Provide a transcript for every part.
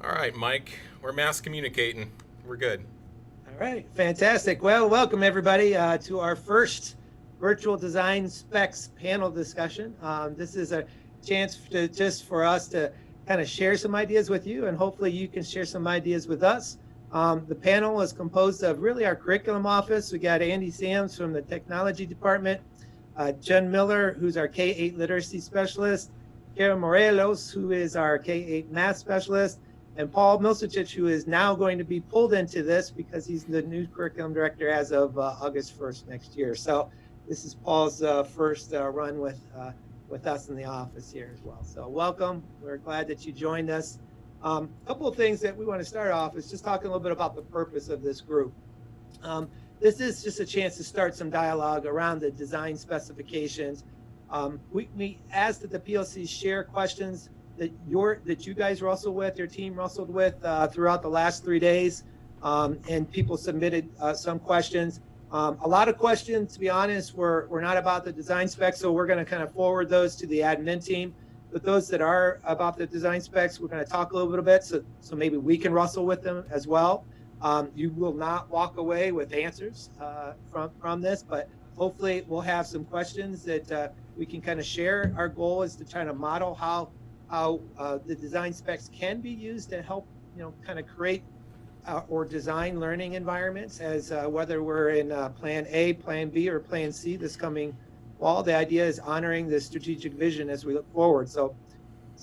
All right, Mike, we're mass communicating. We're good. All right, fantastic. Well, welcome everybody to our first virtual design specs panel discussion. This is a chance just for us to kind of share some ideas with you, and hopefully you can share some ideas with us. The panel is composed of really our curriculum office. We got Andy Sams from the technology department, Jen Miller, who's our K-8 literacy specialist, Kara Morelos, who is our K-8 math specialist, and Paul Milsicich, who is now going to be pulled into this because he's the new curriculum director as of August 1st next year. So this is Paul's first run with us in the office here as well. So welcome. We're glad that you joined us. A couple of things that we want to start off is just talking a little bit about the purpose of this group. This is just a chance to start some dialogue around the design specifications. We asked that the PLCs share questions that you guys wrestled with, your team wrestled with throughout the last 3 days, and people submitted some questions. A lot of questions, to be honest, were not about the design specs, so we're going to kind of forward those to the admin team. But those that are about the design specs, we're going to talk a little bit, so maybe we can wrestle with them as well. You will not walk away with answers from this, but hopefully we'll have some questions that we can kind of share. Our goal is to try to model how the design specs can be used to help, kind of create or design learning environments as whether we're in plan A, plan B, or plan C this coming fall. The idea is honoring the strategic vision as we look forward. So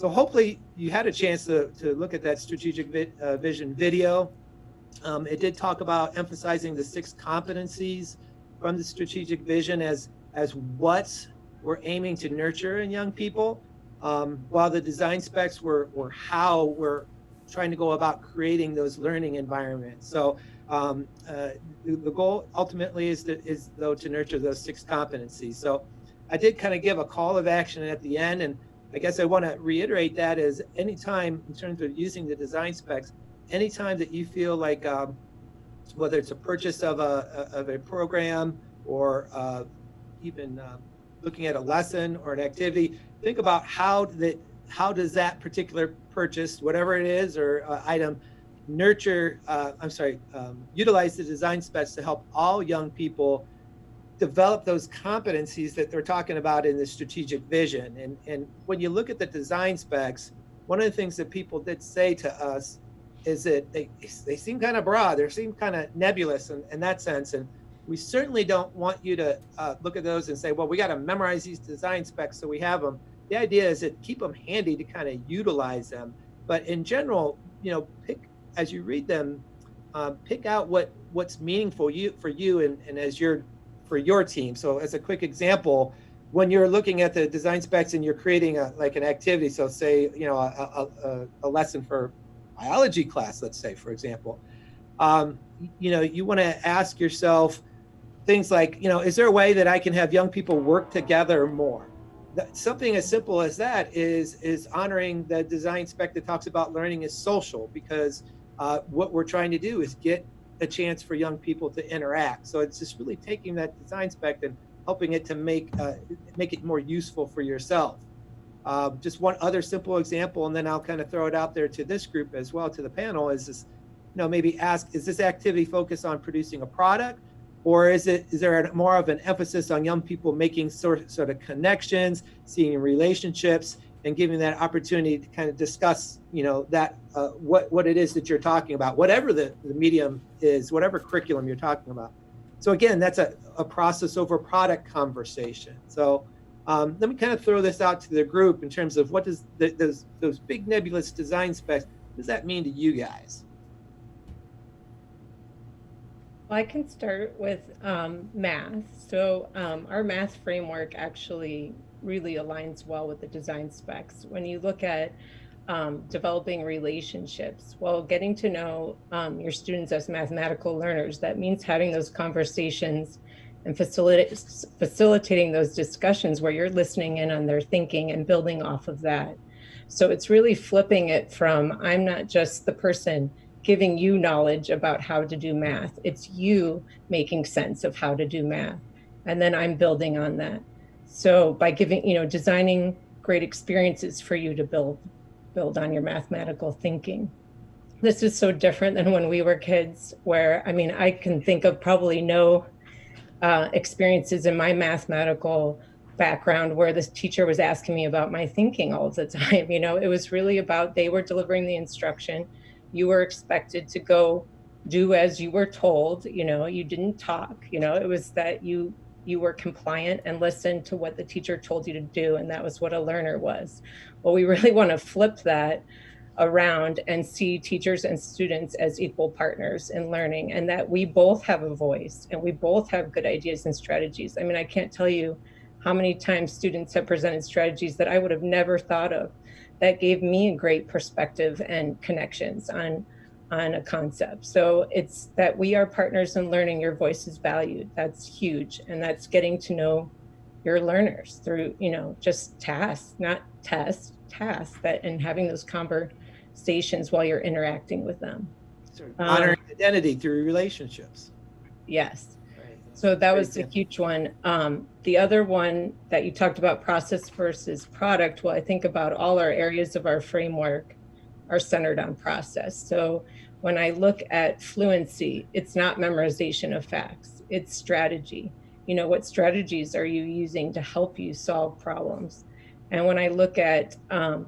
hopefully you had a chance to look at that strategic vision video. It did talk about emphasizing the 6 competencies from the strategic vision as what we're aiming to nurture in young people. While the design specs were how we're trying to go about creating those learning environments. So the goal ultimately is to nurture those 6 competencies. So I did kind of give a call of action at the end, and I guess I want to reiterate that is anytime in terms of using the design specs, anytime that you feel like whether it's a purchase of a program or even looking at a lesson or an activity, think about how does that particular purchase, whatever it is, or item, utilize the design specs to help all young people develop those competencies that they're talking about in the strategic vision. And when you look at the design specs, one of the things that people did say to us is that they seem kind of broad, they seem kind of nebulous in that sense. And we certainly don't want you to look at those and say, well, we got to memorize these design specs so we have them. The idea is to keep them handy to kind of utilize them. But in general, pick as you read them, pick out what's meaningful for you and for your team. So as a quick example, when you're looking at the design specs and you're creating an activity, so say a lesson for biology class, let's say, for example, you want to ask yourself things like, is there a way that I can have young people work together more? Something as simple as that is honoring the design spec that talks about learning is social, because what we're trying to do is get a chance for young people to interact. So it's just really taking that design spec and helping it to make it more useful for yourself. Just one other simple example, and then I'll kind of throw it out there to this group as well, to the panel, is this, maybe ask, is this activity focused on producing a product, or is there more of an emphasis on young people making sort of connections, seeing relationships, and giving that opportunity to kind of discuss, that what it is that you're talking about, whatever the medium is, whatever curriculum you're talking about. So again, that's a process over product conversation. So let me kind of throw this out to the group in terms of what does those big nebulous design specs, what does that mean to you guys? Well, I can start with math. So our math framework actually really aligns well with the design specs. When you look at developing relationships, well, getting to know your students as mathematical learners, that means having those conversations and facilitating those discussions where you're listening in on their thinking and building off of that. So it's really flipping it from, I'm not just the person giving you knowledge about how to do math. It's you making sense of how to do math. And then I'm building on that. So by designing great experiences for you to build on your mathematical thinking. this is so different than when we were kids, where, I mean, I can think of probably no experiences in my mathematical background where this teacher was asking me about my thinking all the time. It was really about, they were delivering the instruction. You were expected to go do as you were told. You didn't talk. It was that you were compliant and listened to what the teacher told you to do, and that was what a learner was. Well, we really want to flip that around and see teachers and students as equal partners in learning, and that we both have a voice and we both have good ideas and strategies. I mean, I can't tell you how many times students have presented strategies that I would have never thought of, that gave me a great perspective and connections on a concept. So it's that we are partners in learning. Your voice is valued. That's huge. And that's getting to know your learners through, just tasks, not tests, that, and having those conversations while you're interacting with them. Sort of honoring identity through relationships. Yes. Right. So that was a huge one. The other one that you talked about, process versus product. Well, I think about all our areas of our framework are centered on process. So when I look at fluency, it's not memorization of facts, it's strategy. What strategies are you using to help you solve problems? And when I look at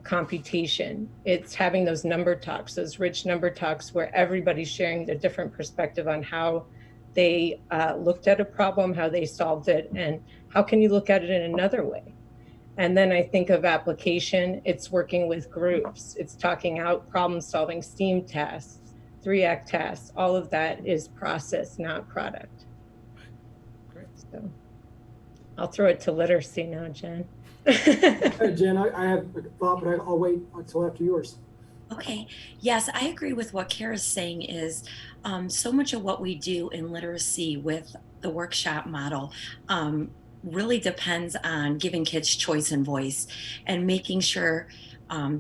computation, it's having those number talks, those rich number talks where everybody's sharing their different perspective on how they looked at a problem, how they solved it, and how can you look at it in another way? And then I think of application, it's working with groups, it's talking out problem solving, STEAM tasks, 3-act tasks, all of that is process, not product. Great. So I'll throw it to literacy now, Jen. Hey, Jen, I have a thought, but I'll wait until after yours. Okay. Yes, I agree with what Kara's saying is so much of what we do in literacy with the workshop model really depends on giving kids choice and voice and making sure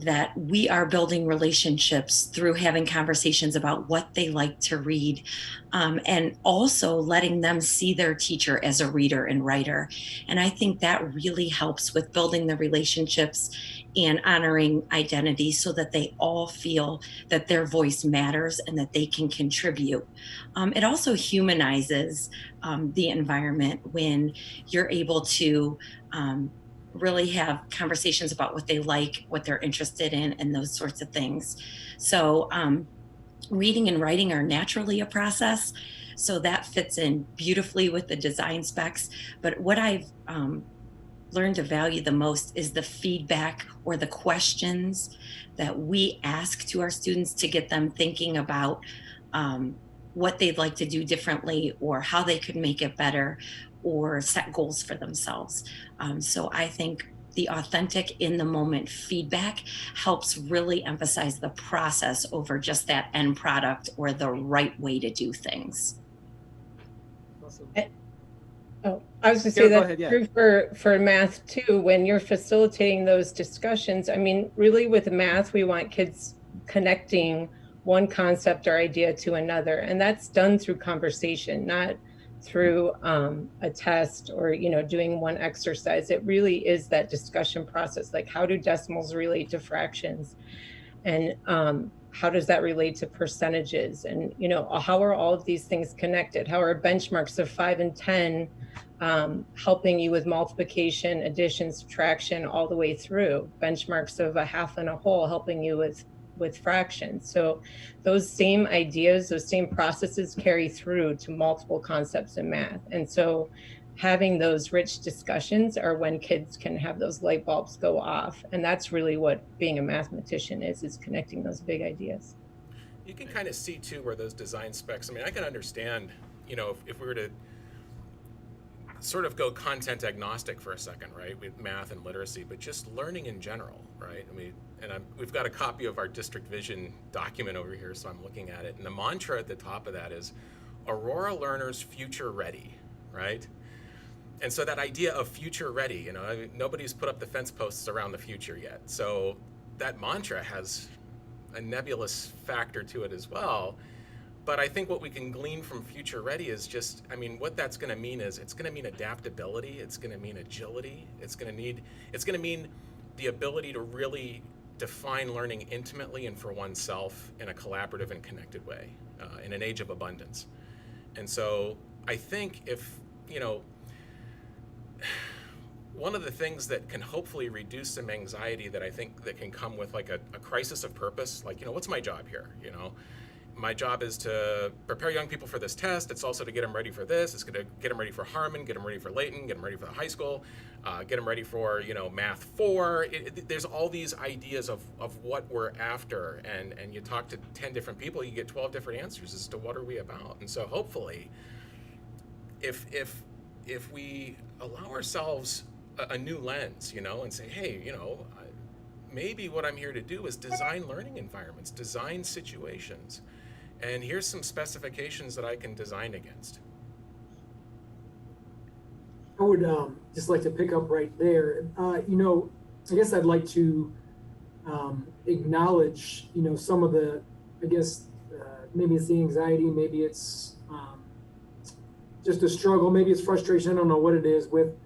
that we are building relationships through having conversations about what they like to read, and also letting them see their teacher as a reader and writer. And I think that really helps with building the relationships and honoring identity so that they all feel that their voice matters and that they can contribute. It also humanizes the environment when you're able to really have conversations about what they like, what they're interested in, and those sorts of things. So reading and writing are naturally a process. So that fits in beautifully with the design specs. But what I've learned to value the most is the feedback or the questions that we ask to our students to get them thinking about what they'd like to do differently or how they could make it better or set goals for themselves. So I think the authentic in the moment feedback helps really emphasize the process over just that end product or the right way to do things. Awesome. Oh, I was going to Kara, say go that's ahead, yeah. true for math too. When you're facilitating those discussions, I mean, really with math, we want kids connecting one concept or idea to another, and that's done through conversation, not through a test or doing one exercise. It really is that discussion process, like how do decimals relate to fractions, and how does that relate to percentages, and how are all of these things connected? How are benchmarks of 5 and 10 helping you with multiplication, addition, subtraction, all the way through? Benchmarks of a half and a whole helping you with fractions. So those same ideas, those same processes carry through to multiple concepts in math. And so having those rich discussions are when kids can have those light bulbs go off. And that's really what being a mathematician is connecting those big ideas. You can kind of see too where those design specs, I mean, I can understand, if we were to sort of go content agnostic for a second, right, with math and literacy, but just learning in general, right? I mean, we've got a copy of our district vision document over here, so I'm looking at it. And the mantra at the top of that is Aurora learners future ready, right? And so that idea of future ready, nobody's put up the fence posts around the future yet. So that mantra has a nebulous factor to it as well. But I think what we can glean from future ready is just, what that's going to mean is it's going to mean adaptability. It's going to mean agility. It's going to mean the ability to really define learning intimately and for oneself in a collaborative and connected way in an age of abundance. And so I think if, one of the things that can hopefully reduce some anxiety that I think that can come with like a crisis of purpose, like, what's my job here? My job is to prepare young people for this test. It's also to get them ready for this. It's going to get them ready for Harmon, get them ready for Layton, get them ready for the high school, get them ready for, Math 4. There's all these ideas of what we're after. And you talk to 10 different people, you get 12 different answers as to what are we about. And so hopefully, if we allow ourselves a new lens, and say, hey, maybe what I'm here to do is design learning environments, design situations. And here's some specifications that I can design against. I would just like to pick up right there. I guess I'd like to acknowledge, some of the, maybe it's the anxiety, maybe it's just a struggle, maybe it's frustration. I don't know what it is with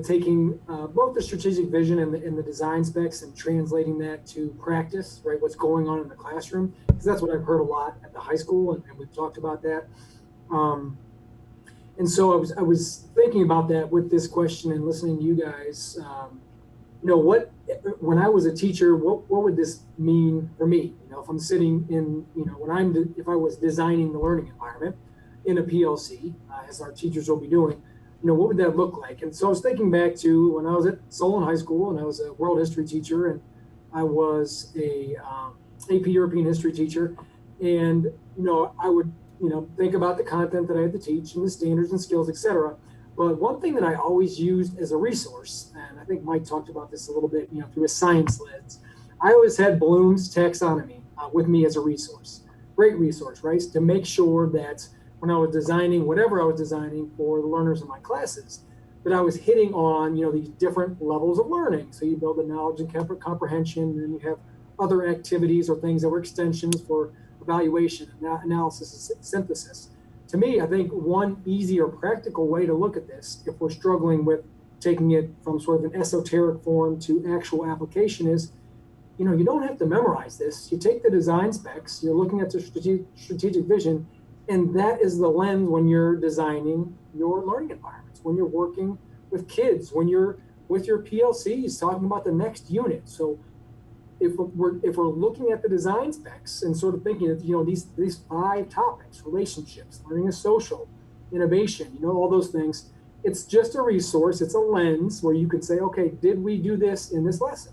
taking both the strategic vision and the design specs and translating that to practice, right? What's going on in the classroom, because that's what I've heard a lot at the high school, and we've talked about that. And so I was thinking about that with this question and listening to you guys. When I was a teacher, what would this mean for me? If I'm sitting in, if I was designing the learning environment in a PLC, as our teachers will be doing, what would that look like? And so I was thinking back to when I was at Solon High School, and I was a world history teacher, and I was a AP European history teacher. And, I would, think about the content that I had to teach and the standards and skills, et cetera. But one thing that I always used as a resource, and I think Mike talked about this a little bit, through his science lens, I always had Bloom's taxonomy with me as a resource. Great resource, right? To make sure that when I was designing whatever I was designing for the learners in my classes, that I was hitting on, these different levels of learning. So you build the knowledge and comprehension, and then you have other activities or things that were extensions for evaluation, analysis, and synthesis. To me, I think one easy or practical way to look at this, if we're struggling with taking it from sort of an esoteric form to actual application, is, you don't have to memorize this. You take the design specs, you're looking at the strategic vision, and that is the lens when you're designing your learning environments, when you're working with kids, when you're with your PLCs talking about the next unit. So if we're looking at the design specs and sort of thinking of, these 5 topics, relationships, learning is social, innovation, all those things, it's just a resource. It's a lens where you could say, okay, did we do this in this lesson?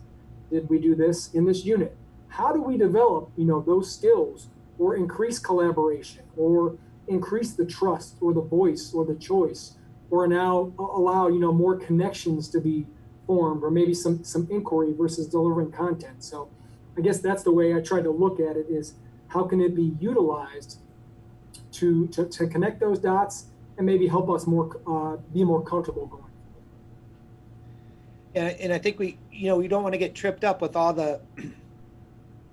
Did we do this in this unit? How do we develop, those skills, or increase collaboration, or increase the trust, or the voice, or the choice, or now allow, more connections to be formed, or maybe some inquiry versus delivering content. So I guess that's the way I try to look at it, is how can it be utilized to connect those dots and maybe help us be more comfortable going forward. And I think we don't want to get tripped up with all the,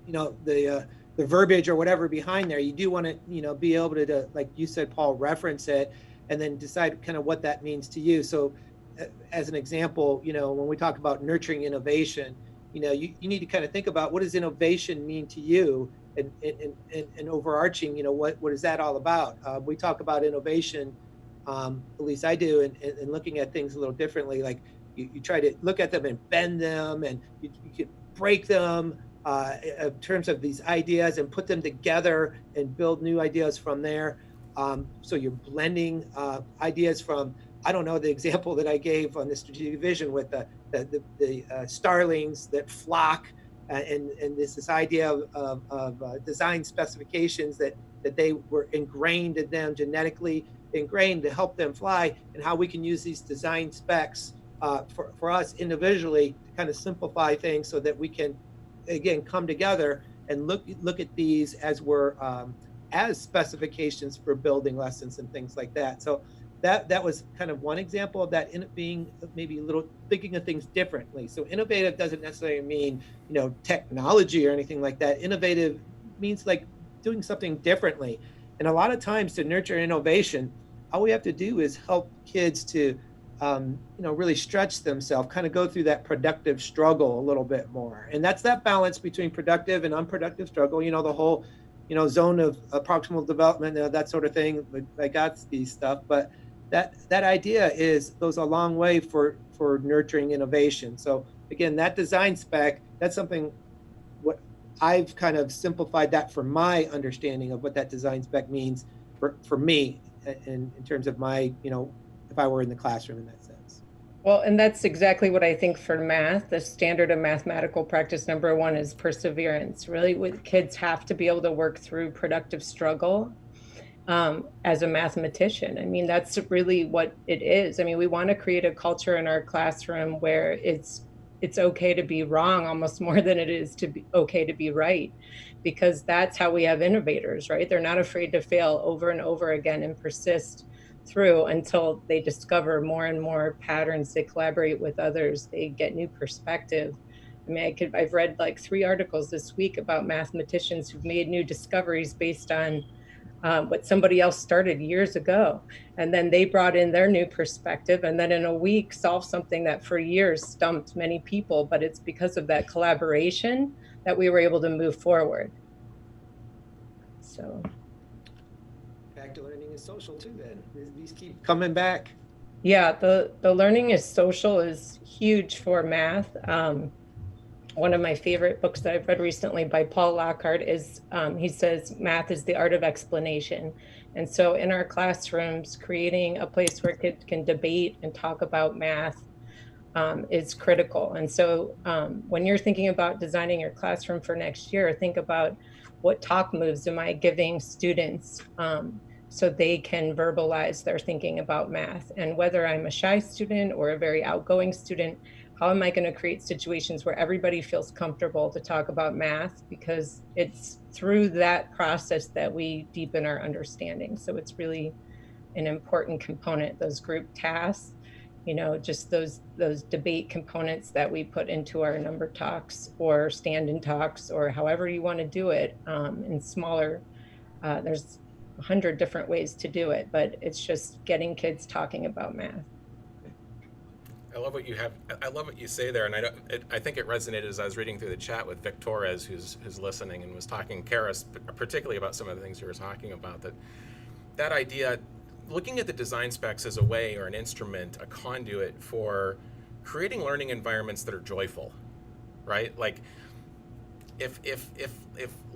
the verbiage or whatever behind there. You do want to, be able to, like you said, Paul, reference it and then decide kind of what that means to you. So as an example, when we talk about nurturing innovation, you need to kind of think about, what does innovation mean to you, and overarching, what is that all about? We talk about innovation, at least I do, and looking at things a little differently. Like you try to look at them and bend them, and you can break them in terms of these ideas and put them together and build new ideas from there. So you're blending ideas from, I don't know, the example that I gave on the strategic vision with the starlings that flock, and this idea of design specifications that they were ingrained in them, genetically ingrained to help them fly, and how we can use these design specs for us individually to kind of simplify things so that we can, again, come together and look at these as as specifications for building lessons and things like that. So that was kind of one example of that, in being maybe a little thinking of things differently. So innovative doesn't necessarily mean, technology or anything like that. Innovative means like doing something differently. And a lot of times to nurture innovation, all we have to do is help kids to really stretch themselves, kind of go through that productive struggle a little bit more. And that's that balance between productive and unproductive struggle, the whole, zone of proximal development, that sort of thing, like Gatsby stuff. But that idea goes a long way for nurturing innovation. So again, that design spec, that's something what I've kind of simplified that for my understanding of what that design spec means for me in terms of my, if I were in the classroom in that sense. Well, and that's exactly what I think for math. The standard of mathematical practice number one is perseverance. Really, kids have to be able to work through productive struggle as a mathematician. I mean, that's really what it is. I mean, we want to create a culture in our classroom where it's okay to be wrong almost more than it is to be okay to be right, because that's how we have innovators, right? They're not afraid to fail over and over again and persist through until they discover more and more patterns. They collaborate with others, they get new perspective. I mean, I've read like 3 articles this week about mathematicians who've made new discoveries based on what somebody else started years ago. And then they brought in their new perspective, and then in a week solved something that for years stumped many people. But it's because of that collaboration that we were able to move forward. So back to learning is social too then. These keep coming back. Yeah, the learning is social is huge for math. One of my favorite books that I've read recently by Paul Lockhart is, he says, math is the art of explanation. And so in our classrooms, creating a place where kids can debate and talk about math is critical. And so when you're thinking about designing your classroom for next year, think about what talk moves am I giving students so they can verbalize their thinking about math. And whether I'm a shy student or a very outgoing student, how am I going to create situations where everybody feels comfortable to talk about math? Because it's through that process that we deepen our understanding. So it's really an important component, those group tasks, just those debate components that we put into our number talks or stand-in talks or however you want to do it in smaller, there's 100 different ways to do it, but it's just getting kids talking about math. I love what you say there, and I think it resonated as I was reading through the chat with Vic Torres, who's listening and was talking, Karis, particularly about some of the things you were talking about. That idea, looking at the design specs as a way or an instrument, a conduit for creating learning environments that are joyful, right? Like if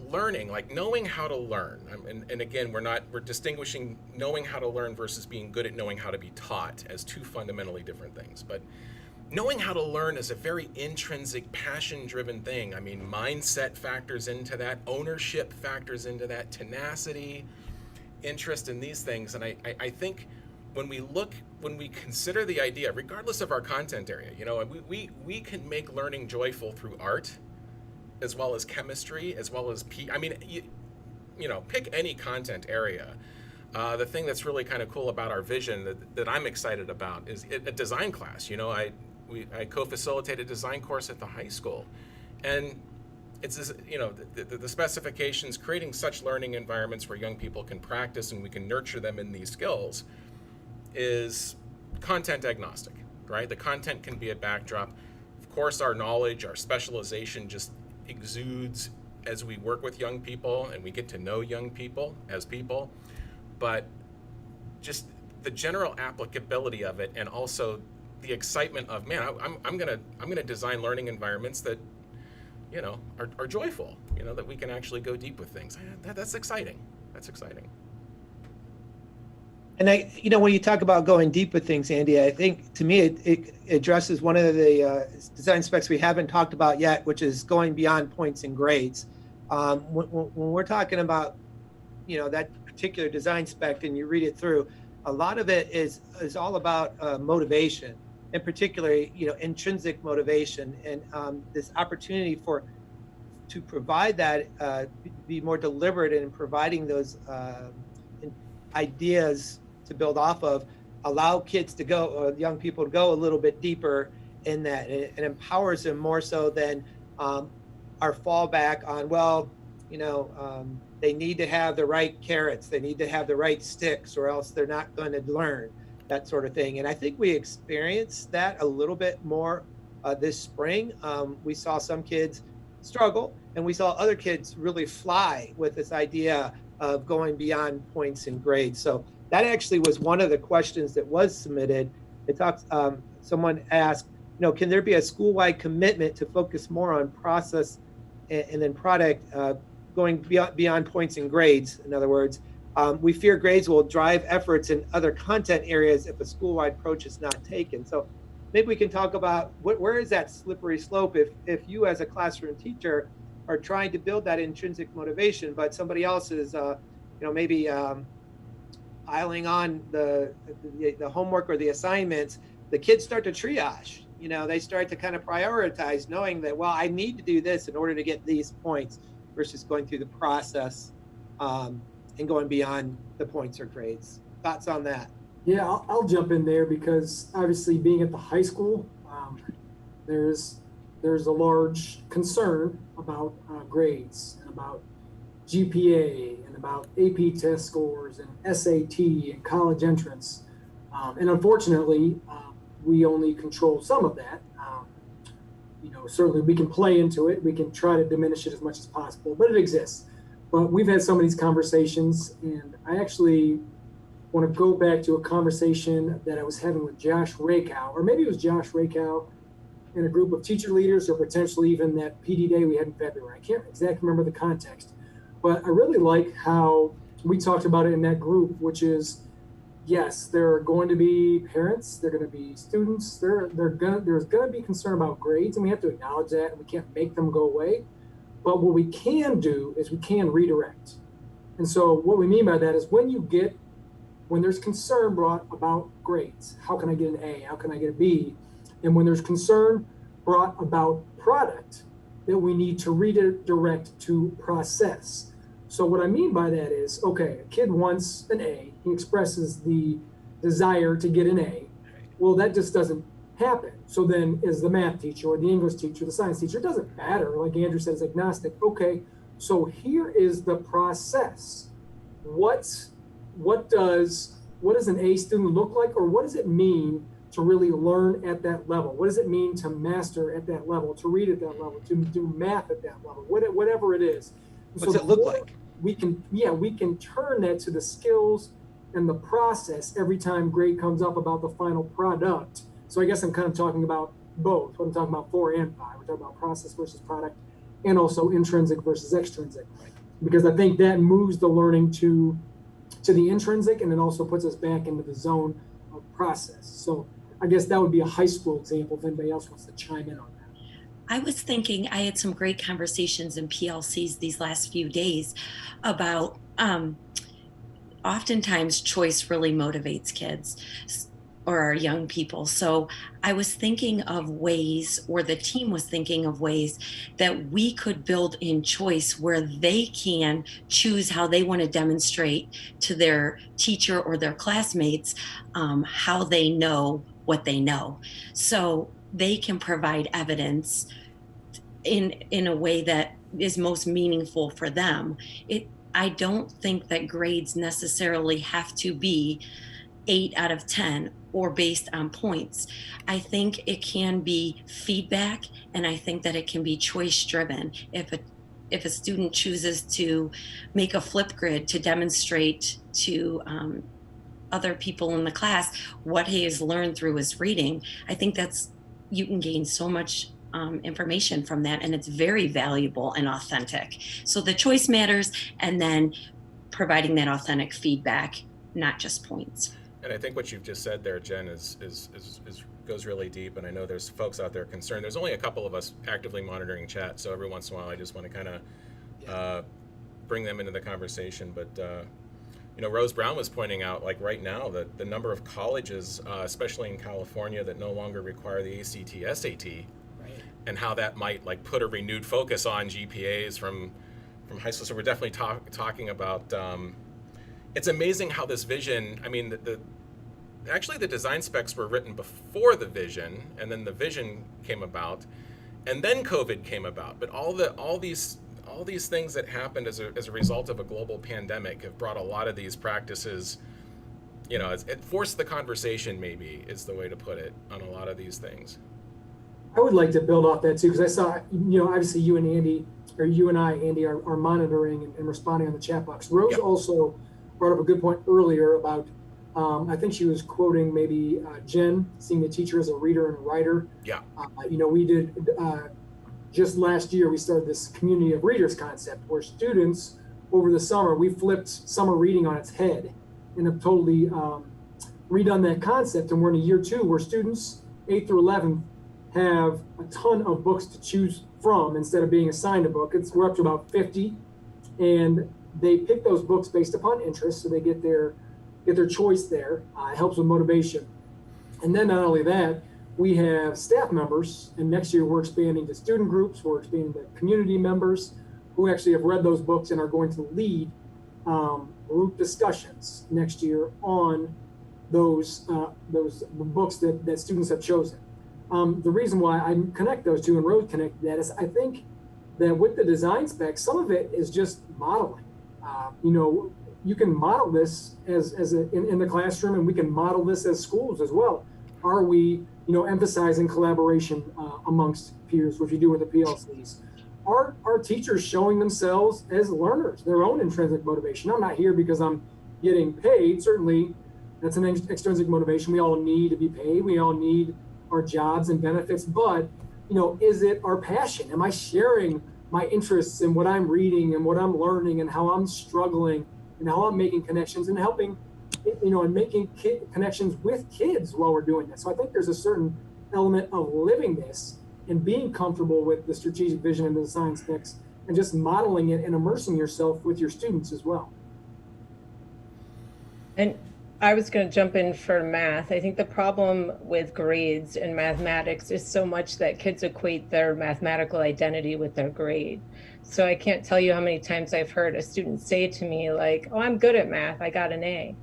learning, like knowing how to learn, and again, we're distinguishing knowing how to learn versus being good at knowing how to be taught as two fundamentally different things. But knowing how to learn is a very intrinsic, passion-driven thing. I mean, mindset factors into that, ownership factors into that, tenacity, interest in these things. And I think when we consider the idea, regardless of our content area, we can make learning joyful through art, as well as chemistry, as well as pick any content area. The thing that's really kind of cool about our vision that I'm excited about is a design class. I co-facilitate a design course at the high school, and it's the specifications, creating such learning environments where young people can practice and we can nurture them in these skills is content agnostic, right? The content can be a backdrop. Of course, our knowledge, our specialization just exudes as we work with young people and we get to know young people as people, but just the general applicability of it, and also the excitement of, man, I'm gonna design learning environments that are joyful, that we can actually go deep with things. That's exciting. That's exciting. And when you talk about going deep with things, Andy, I think to me it addresses one of the design specs we haven't talked about yet, which is going beyond points and grades. When we're talking about, that particular design spec, and you read it through, a lot of it is all about motivation, and particularly, intrinsic motivation, and this opportunity to provide that, be more deliberate in providing those ideas to build off of, allow kids to go, young people to go a little bit deeper in that. It empowers them more so than our fallback on, they need to have the right carrots, they need to have the right sticks, or else they're not going to learn. that sort of thing. And I think we experienced that a little bit more this spring. We saw some kids struggle, and we saw other kids really fly with this idea of going beyond points and grades. So that actually was one of the questions that was submitted. It talks. Someone asked, can there be a school-wide commitment to focus more on process and then product, going beyond points and grades? In other words, we fear grades will drive efforts in other content areas if a school-wide approach is not taken. So maybe we can talk about where is that slippery slope if you as a classroom teacher are trying to build that intrinsic motivation, but somebody else is, maybe piling on the homework or the assignments. The kids start to triage. They start to kind of prioritize, knowing that, well, I need to do this in order to get these points versus going through the process and going beyond the points or grades. Thoughts on that? Yeah, I'll jump in there because obviously being at the high school, there's a large concern about grades and about GPA and about AP test scores and SAT and college entrance. And unfortunately, we only control some of that. Certainly we can play into it. We can try to diminish it as much as possible, but it exists. But we've had some of these conversations, and I actually want to go back to a conversation that I was having with Josh Rakow, or maybe it was Josh Rakow and a group of teacher leaders, or potentially even that PD day we had in February. I can't exactly remember the context, but I really like how we talked about it in that group, which is, yes, there are going to be parents, there are going to be students, there's going to be concern about grades, and we have to acknowledge that, and we can't make them go away. But what we can do is we can redirect. And so what we mean by that is when there's concern brought about grades, how can I get an A? How can I get a B? And when there's concern brought about product, that we need to redirect to process. So what I mean by that is, okay, a kid wants an A. He expresses the desire to get an A. Well, that just doesn't happen. So then as the math teacher or the English teacher, the science teacher, it doesn't matter. Like Andrew said, it's agnostic. Okay, so here is the process. What does an A student look like, or what does it mean to really learn at that level? What does it mean to master at that level, to read at that level, to do math at that level, whatever it is? What's it look like? We can turn that to the skills and the process every time grade comes up about the final product. So I guess I'm kind of talking about both. What I'm talking about 4 and 5. We're talking about process versus product, and also intrinsic versus extrinsic. Because I think that moves the learning to the intrinsic, and it also puts us back into the zone of process. So I guess that would be a high school example if anybody else wants to chime in on that. I was thinking, I had some great conversations in PLCs these last few days about oftentimes choice really motivates kids or our young people. So I was thinking of ways, or the team was thinking of ways that we could build in choice where they can choose how they want to demonstrate to their teacher or their classmates how they know what they know. So they can provide evidence in a way that is most meaningful for them. I don't think that grades necessarily have to be 8 out of 10 or based on points. I think it can be feedback, and I think that it can be choice driven. If a student chooses to make a flip grid to demonstrate to other people in the class what he has learned through his reading, I think you can gain so much information from that, and it's very valuable and authentic. So the choice matters, and then providing that authentic feedback, not just points. And I think what you've just said there, Jen, is goes really deep. And I know there's folks out there concerned. There's only a couple of us actively monitoring chat, so every once in a while I just want to kind of bring them into the conversation. But Rose Brown was pointing out, like right now, that the number of colleges, especially in California, that no longer require the ACT, SAT, right, and how that might like put a renewed focus on GPAs from high school. So we're definitely talking about. It's amazing how this vision. I mean, actually the design specs were written before the vision, and then the vision came about, and then COVID came about. But all these things that happened as a result of a global pandemic have brought a lot of these practices it forced the conversation, maybe is the way to put it, on a lot of these things. I would like to build off that too, because I saw, obviously you and Andy, or you and I, Andy, are monitoring and responding on the chat box. Rose Yep. also brought up a good point earlier about, I think she was quoting maybe Jen, seeing the teacher as a reader and a writer. Yeah. We did, just last year, we started this community of readers concept where students over the summer, we flipped summer reading on its head and have totally redone that concept. And we're in a year 2 where students 8th through 11th have a ton of books to choose from instead of being assigned a book. We're up to about 50, and they pick those books based upon interest, so they get their choice there. It helps with motivation. And then not only that, we have staff members, and next year we're expanding to student groups, we're expanding to community members who actually have read those books and are going to lead group discussions next year on those books that students have chosen. The reason why I connect those two and Rose connect that is I think that with the design specs, some of it is just modeling. You can model this in the classroom, and we can model this as schools as well. Are we, emphasizing collaboration amongst peers, which you do with the PLCs? Are teachers showing themselves as learners, their own intrinsic motivation? I'm not here because I'm getting paid. Certainly, that's an extrinsic motivation. We all need to be paid. We all need our jobs and benefits, but is it our passion? Am I sharing my interests in what I'm reading and what I'm learning and how I'm struggling and how I'm making connections and helping, and making connections with kids while we're doing this? So I think there's a certain element of living this and being comfortable with the strategic vision and the design specs and just modeling it and immersing yourself with your students as well. And I was going to jump in for math. I think the problem with grades in mathematics is so much that kids equate their mathematical identity with their grade. So I can't tell you how many times I've heard a student say to me like, "Oh, I'm good at math, I got an A."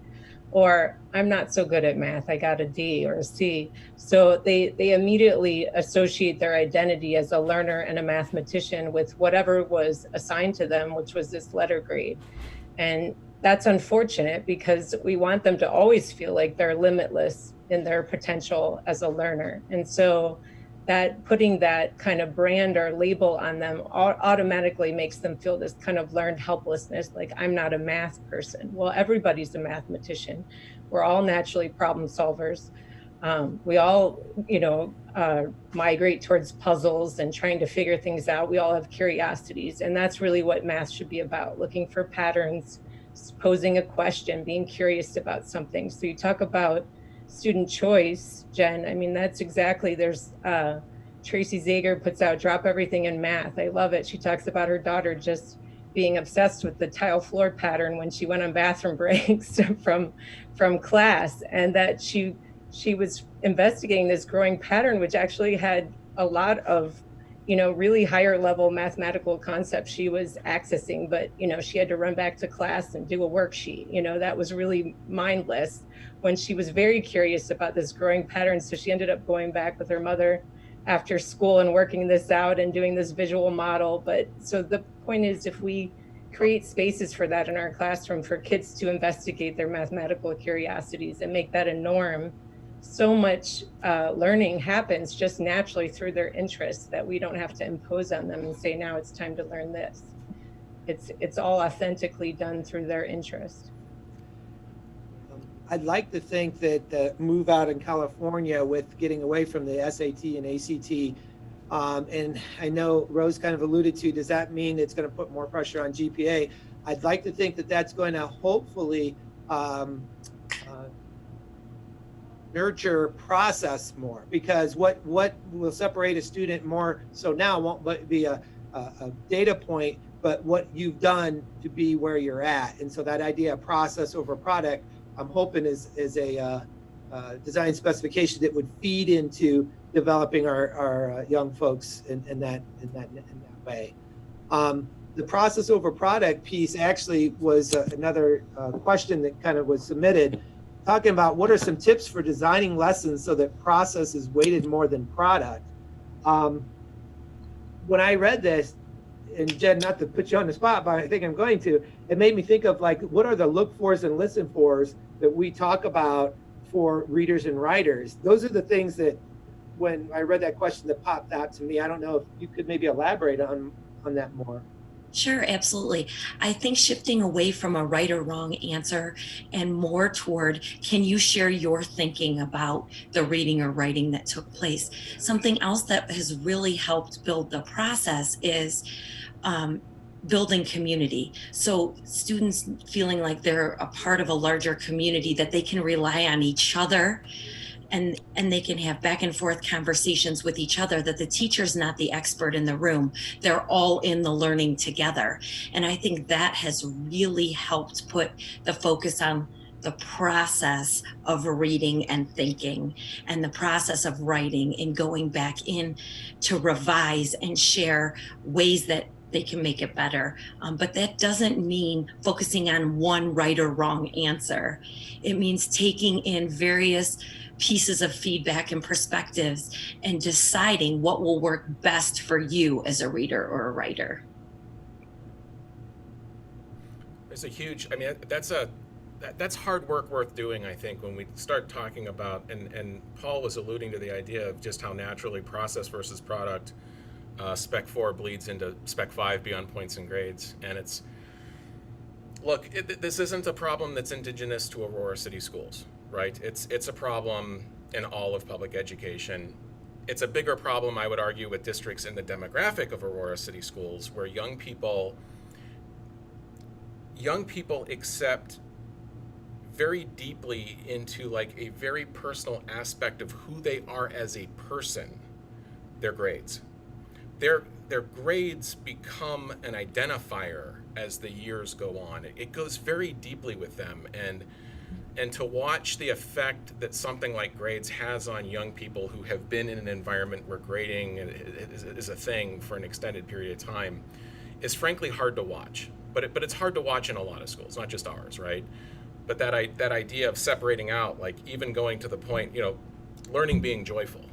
Or "I'm not so good at math, I got a D or a C." So they immediately associate their identity as a learner and a mathematician with whatever was assigned to them, which was this letter grade. And that's unfortunate because we want them to always feel like they're limitless in their potential as a learner. And so that putting that kind of brand or label on them automatically makes them feel this kind of learned helplessness, like I'm not a math person. Well, everybody's a mathematician. We're all naturally problem solvers. We all, migrate towards puzzles and trying to figure things out. We all have curiosities, and that's really what math should be about, looking for patterns, posing a question, being curious about something. So you talk about student choice, Jen. I mean, that's exactly, there's Tracy Zager puts out Drop Everything in Math. I love it. She talks about her daughter just being obsessed with the tile floor pattern when she went on bathroom breaks from class, and that she was investigating this growing pattern, which actually had a lot of really higher level mathematical concepts she was accessing, but she had to run back to class and do a worksheet. That was really mindless when she was very curious about this growing pattern. So she ended up going back with her mother after school and working this out and doing this visual model. But so the point is, if we create spaces for that in our classroom for kids to investigate their mathematical curiosities and make that a norm, so much learning happens just naturally through their interests that we don't have to impose on them and say, now it's time to learn this. It's all authentically done through their interest. I'd like to think that the move out in California with getting away from the SAT and ACT, and I know Rose kind of alluded to, does that mean it's going to put more pressure on GPA? I'd like to think that that's going to hopefully nurture process more, because what will separate a student more so now won't be a data point, but what you've done to be where you're at. And so that idea of process over product, I'm hoping is a design specification that would feed into developing our young folks in that way. The process over product piece actually was another question that kind of was submitted, talking about what are some tips for designing lessons so that process is weighted more than product. When I read this, and Jen, not to put you on the spot, but I think I'm going to, it made me think of like, what are the look fors and listen fors that we talk about for readers and writers? Those are the things that when I read that question that popped out to me. I don't know if you could maybe elaborate on that more. Sure, absolutely. I think shifting away from a right or wrong answer and more toward, can you share your thinking about the reading or writing that took place? Something else that has really helped build the process is building community. So students feeling like they're a part of a larger community, that they can rely on each other, and they can have back and forth conversations with each other, that the teacher's not the expert in the room. They're all in the learning together. And I think that has really helped put the focus on the process of reading and thinking, and the process of writing and going back in to revise and share ways that they can make it better. But that doesn't mean focusing on one right or wrong answer. It means taking in various pieces of feedback and perspectives and deciding what will work best for you as a reader or a writer. There's a huge, I mean, that's hard work worth doing, I think, when we start talking about, and Paul was alluding to the idea of just how naturally process versus product, Spec 4 bleeds into Spec 5 beyond points and grades. And it's, look, this isn't a problem that's indigenous to Aurora City Schools, right? It's a problem in all of public education. It's a bigger problem, I would argue, with districts in the demographic of Aurora City Schools, where young people accept very deeply into like a very personal aspect of who they are as a person, their grades. Their grades become an identifier as the years go on. It goes very deeply with them, and to watch the effect that something like grades has on young people who have been in an environment where grading is a thing for an extended period of time is frankly hard to watch. But it's hard to watch in a lot of schools, not just ours, right? But that idea of separating out, like even going to the point, learning being joyful.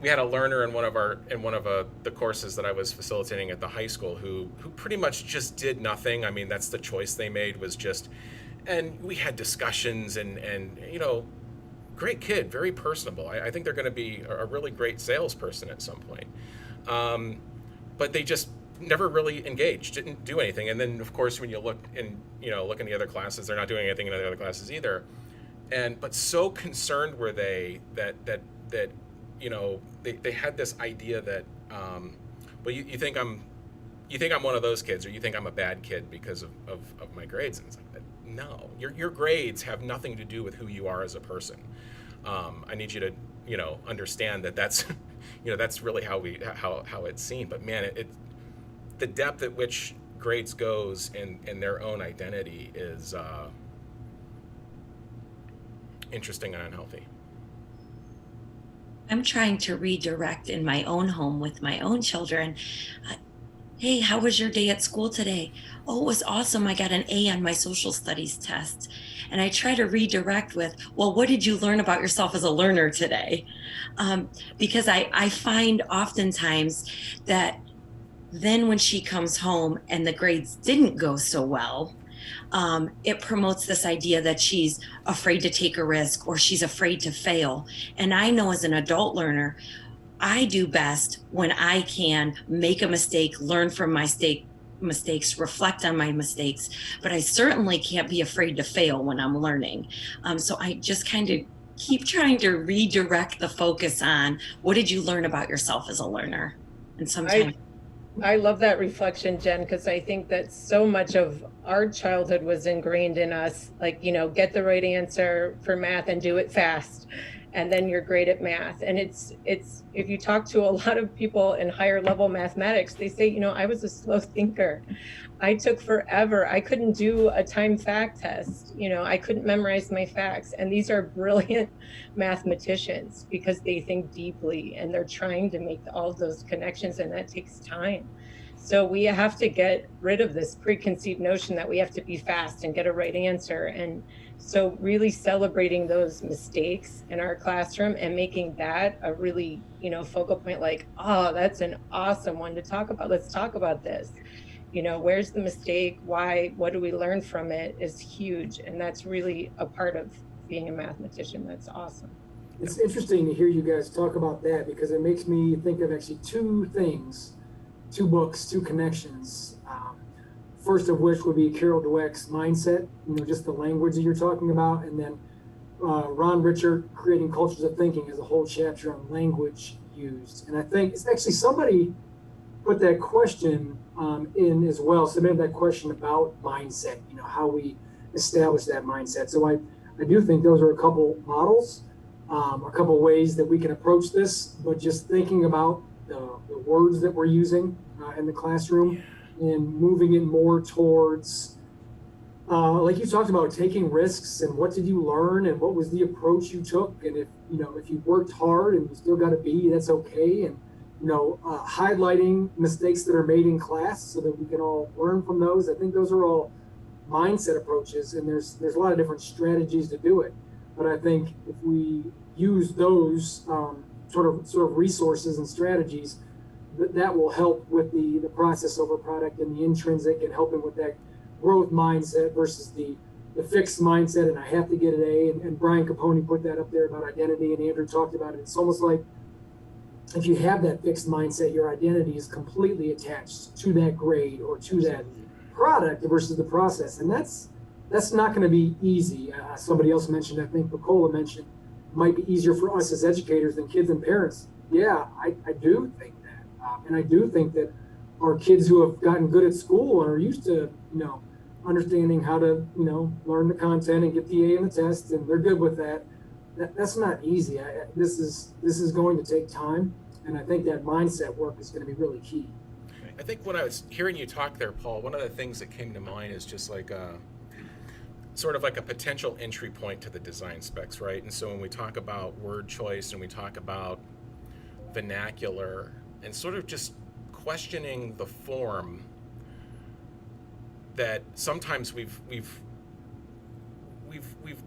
We had a learner in one of the courses that I was facilitating at the high school who pretty much just did nothing. I mean, that's the choice they made, was just, and we had discussions and great kid, very personable. I think they're going to be a really great salesperson at some point. But they just never really engaged, didn't do anything. And then of course, when you look in the other classes, they're not doing anything in the other classes either. But so concerned were they that they had this idea that, well, you think I'm one of those kids, or you think I'm a bad kid because of my grades. And it's like, no, your grades have nothing to do with who you are as a person. I need you to, understand that's, that's really how it's seen. But man, the depth at which grades goes in their own identity is interesting and unhealthy. I'm trying to redirect in my own home with my own children. Hey, how was your day at school today? Oh, it was awesome. I got an A on my social studies test. And I try to redirect with, well, what did you learn about yourself as a learner today? Because I find oftentimes that then when she comes home and the grades didn't go so well, it promotes this idea that she's afraid to take a risk, or she's afraid to fail. And I know as an adult learner, I do best when I can make a mistake, learn from my mistakes, reflect on my mistakes, but I certainly can't be afraid to fail when I'm learning. So I just kind of keep trying to redirect the focus on, what did you learn about yourself as a learner? And sometimes I love that reflection, Jen, because I think that so much of our childhood was ingrained in us, like, get the right answer for math and do it fast, and then you're great at math. And it's if you talk to a lot of people in higher level mathematics, they say, I was a slow thinker. I took forever. I couldn't do a time fact test. I couldn't memorize my facts. And these are brilliant mathematicians because they think deeply and they're trying to make all of those connections, and that takes time. So we have to get rid of this preconceived notion that we have to be fast and get a right answer. And so really celebrating those mistakes in our classroom and making that a really, focal point, like, oh, that's an awesome one to talk about. Let's talk about this. Where's the mistake? Why? What do we learn from it is huge. And that's really a part of being a mathematician. That's awesome. It's interesting to hear you guys talk about that because it makes me think of actually two things, two books, two connections. First of which would be Carol Dweck's Mindset, just the language that you're talking about, and then Ron Richard, Creating Cultures of Thinking, has a whole chapter on language used. And I think it's actually somebody put that question in as well, submitted that question about mindset, how we establish that mindset. So I do think those are a couple models, a couple ways that we can approach this, but just thinking about the words that we're using in the classroom and moving it more towards, like you talked about, taking risks and what did you learn and what was the approach you took. And if you worked hard and you still got a B, that's okay. And, highlighting mistakes that are made in class so that we can all learn from those. I think those are all mindset approaches, and there's a lot of different strategies to do it. But I think if we use those sort of resources and strategies, that will help with the process over product and the intrinsic, and helping with that growth mindset versus the fixed mindset. And I have to get an A. And Brian Capone put that up there about identity, and Andrew talked about it. It's almost like if you have that fixed mindset, your identity is completely attached to that grade or to that product versus the process. And that's not going to be easy. Somebody else mentioned, I think Nicola mentioned, might be easier for us as educators than kids and parents. Yeah, I do think that. And I do think that our kids who have gotten good at school and are used to, understanding how to, learn the content and get the A in the test, and they're good with that. That's not easy. This is going to take time. And I think that mindset work is going to be really key. I think when I was hearing you talk there, Paul, one of the things that came to mind is just like sort of like a potential entry point to the design specs, right? And so when we talk about word choice and we talk about vernacular and sort of just questioning the form, that sometimes we've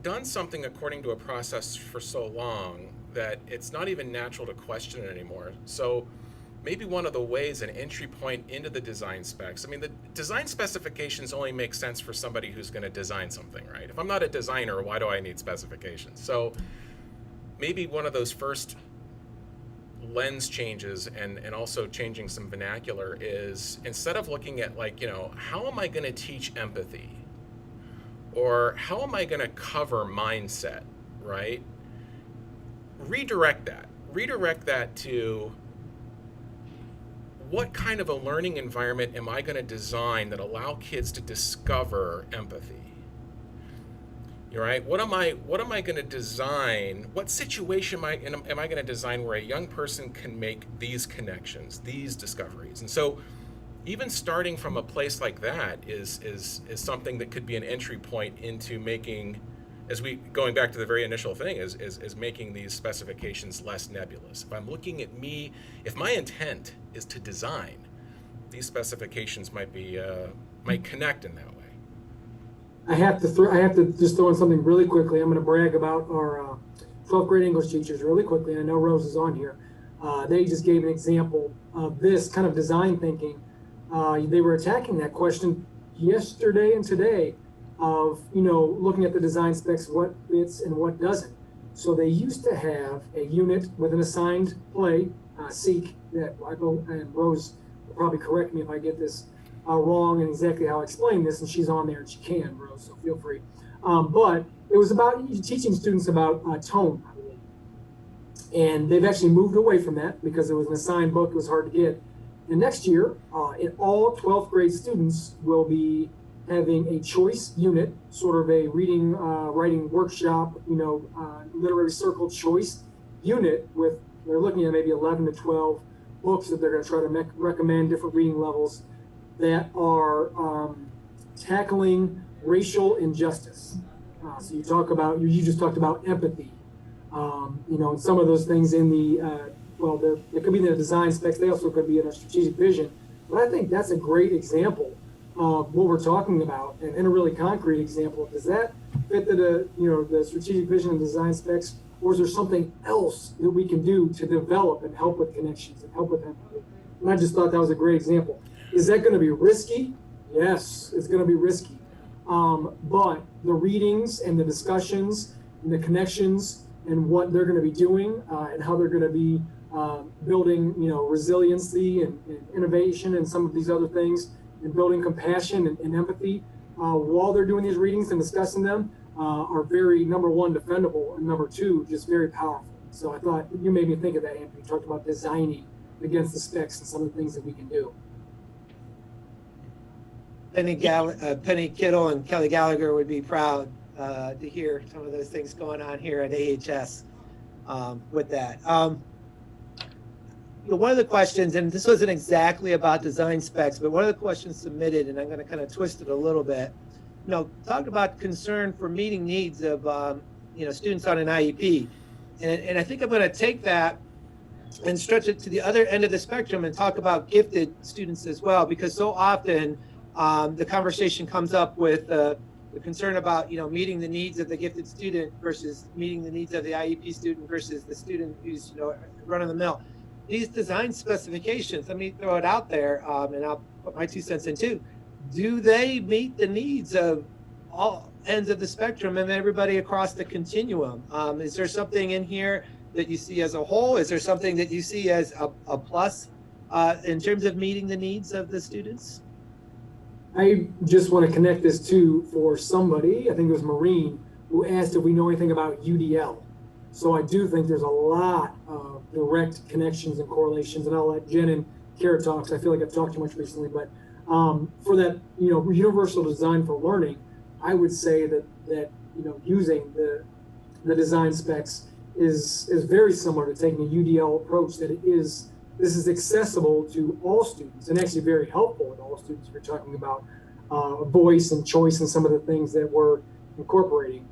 done something according to a process for so long that it's not even natural to question it anymore. So maybe one of the ways, an entry point into the design specs, I mean, the design specifications only make sense for somebody who's going to design something, right? If I'm not a designer, why do I need specifications? So maybe one of those first lens changes and also changing some vernacular is, instead of looking at like, how am I going to teach empathy? Or how am I going to cover mindset, right? Redirect that to what kind of a learning environment am I going to design that allow kids to discover empathy? You're right. What am I going to design? What situation am I going to design where a young person can make these connections, these discoveries? And so, even starting from a place like that is something that could be an entry point into making, going back to the very initial thing, is making these specifications less nebulous. If I'm looking at if my intent is to design, these specifications might connect in that way. I have to just throw in something really quickly. I'm going to brag about our 12th grade English teachers really quickly. I know Rose is on here. They just gave an example of this kind of design thinking. They were attacking that question yesterday and today of, looking at the design specs, what fits and what doesn't. So they used to have a unit with an assigned play, seek, that and Rose will probably correct me if I get this wrong and exactly how I explain this, and she's on there and she can, Rose, so feel free. But it was about teaching students about tone, I believe. And they've actually moved away from that because it was an assigned book, it was hard to get. And next year, all 12th grade students will be having a choice unit, sort of a reading, writing workshop, literary circle choice unit they're looking at maybe 11 to 12 books that they're going to try to recommend different reading levels that are tackling racial injustice. So you just talked about empathy, and some of those things in the, there could be in the design specs, they also could be in a strategic vision, But I think that's a great example of what we're talking about, and a really concrete example. Does that fit the strategic vision and design specs, or is there something else that we can do to develop and help with connections and help with empathy? And I just thought that was a great example. Is that going to be risky? Yes, it's going to be risky. But the readings and the discussions and the connections and what they're going to be doing and how they're going to be building, resiliency and innovation and some of these other things, and building compassion and empathy while they're doing these readings and discussing them are very, number one, defendable, and number two, just very powerful. So I thought you made me think of that, Anthony. You talked about designing against the specs and some of the things that we can do. Penny Kittle and Kelly Gallagher would be proud to hear some of those things going on here at AHS with that. One of the questions, and this wasn't exactly about design specs, but one of the questions submitted, and I'm going to kind of twist it a little bit, talked about concern for meeting needs of, students on an IEP. And I think I'm going to take that and stretch it to the other end of the spectrum and talk about gifted students as well, because so often the conversation comes up with the concern about, meeting the needs of the gifted student versus meeting the needs of the IEP student versus the student who's, run of the mill. These design specifications, let me throw it out there, and I'll put my 2 cents in too. Do they meet the needs of all ends of the spectrum and everybody across the continuum? Is there something in here that you see as a whole? Is there something that you see as a plus in terms of meeting the needs of the students? I just want to connect this to for somebody, I think it was Maureen, who asked if we know anything about UDL. So I do think there's a lot of direct connections and correlations, and I'll let Jen and Kara talk, because I feel like I've talked too much recently. But for that, universal design for learning, I would say that using the design specs is very similar to taking a UDL approach. That this is accessible to all students, and actually very helpful to all students. We're talking about voice and choice and some of the things that we're incorporating.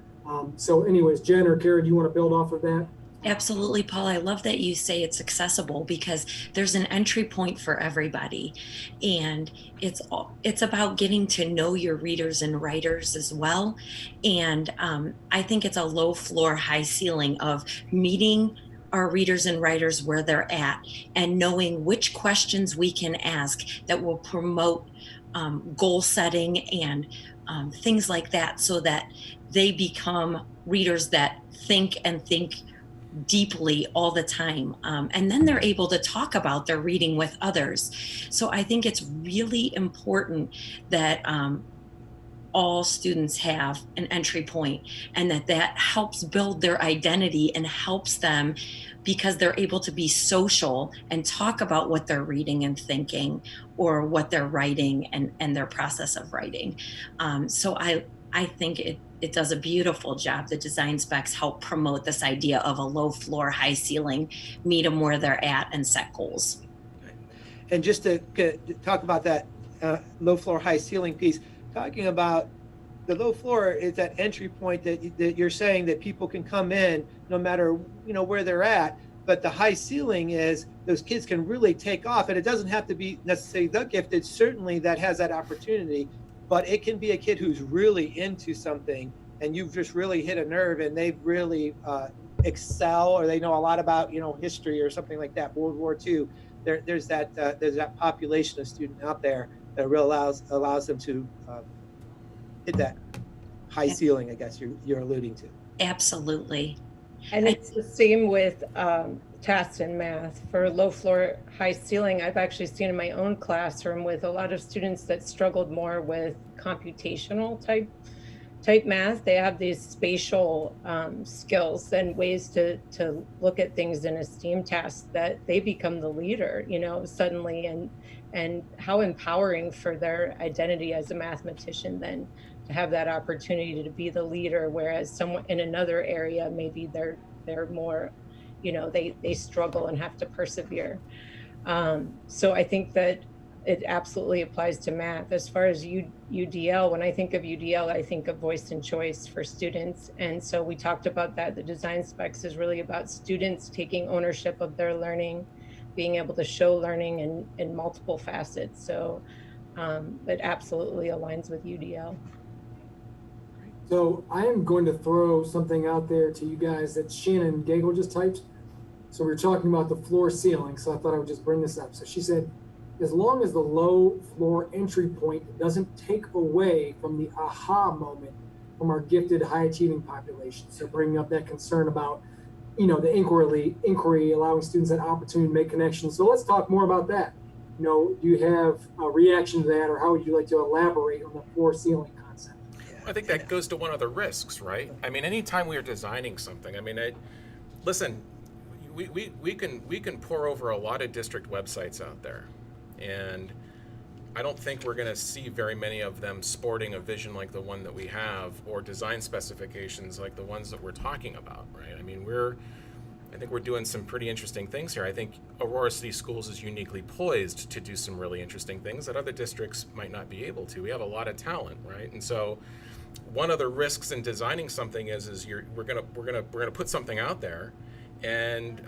So anyways, Jen or Kara, do you want to build off of that? Absolutely, Paul. I love that you say it's accessible, because there's an entry point for everybody. And it's about getting to know your readers and writers as well. And I think it's a low floor, high ceiling of meeting our readers and writers where they're at and knowing which questions we can ask that will promote goal setting and things like that, so that they become readers that think deeply all the time. And then they're able to talk about their reading with others. So I think it's really important that all students have an entry point, and that helps build their identity and helps them, because they're able to be social and talk about what they're reading and thinking, or what they're writing and their process of writing. So I think it does a beautiful job. The design specs help promote this idea of a low floor, high ceiling, meet them where they're at and set goals. And just to talk about that low floor, high ceiling piece, talking about the low floor is that entry point that you're saying that people can come in no matter where they're at. But the high ceiling is those kids can really take off, and it doesn't have to be necessarily the gifted. Certainly that has that opportunity, but it can be a kid who's really into something, and you've just really hit a nerve, and they really excel, or they know a lot about history or something like that, World War II. There's that population of student out there that really allows them to hit that high ceiling, I guess you're alluding to. Absolutely. And it's the same with tests and math. For low floor, high ceiling, I've actually seen in my own classroom with a lot of students that struggled more with computational type math. They have these spatial skills and ways to look at things in a STEAM task that they become the leader, suddenly, and how empowering for their identity as a mathematician then to have that opportunity to be the leader, whereas someone in another area, maybe they're more, they struggle and have to persevere. So I think that it absolutely applies to math. As far as UDL, when I think of UDL, I think of voice and choice for students. And so we talked about that. The design specs is really about students taking ownership of their learning, being able to show learning in multiple facets. So it absolutely aligns with UDL. So I am going to throw something out there to you guys that Shannon Gagel just typed. So we were talking about the floor ceiling, so I thought I would just bring this up. So she said, as long as the low floor entry point doesn't take away from the aha moment from our gifted high achieving population. So bringing up that concern about, the inquiry allowing students that opportunity to make connections. So let's talk more about that. Do you have a reaction to that, or how would you like to elaborate on the floor ceiling concept? I think that goes to one of the risks, right? I mean, anytime we are designing something, listen, we can pour over a lot of district websites out there, and I don't think we're going to see very many of them sporting a vision like the one that we have, or design specifications like the ones that we're talking about, right? I think we're doing some pretty interesting things here. I think Aurora City Schools is uniquely poised to do some really interesting things that other districts might not be able to. We have a lot of talent, right? And so one of the risks in designing something is we're gonna put something out there, and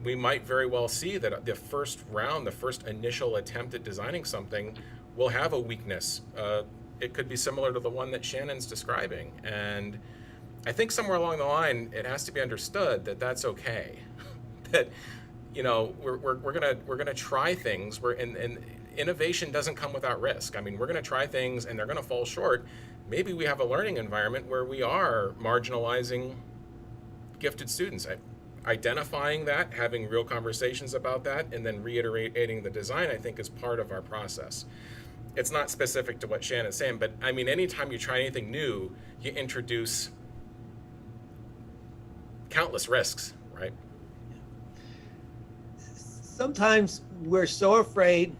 we might very well see that the first initial attempt at designing something will have a weakness. It could be similar to the one that Shannon's describing, and I think somewhere along the line it has to be understood that that's okay. That we're gonna try things. And innovation doesn't come without risk. I mean, we're gonna try things and they're gonna fall short. Maybe we have a learning environment where we are marginalizing gifted students. Identifying that, having real conversations about that, and then reiterating the design, I think, is part of our process. It's not specific to what Shannon's saying, but I mean, anytime you try anything new, you introduce countless risks, right? Sometimes we're so afraid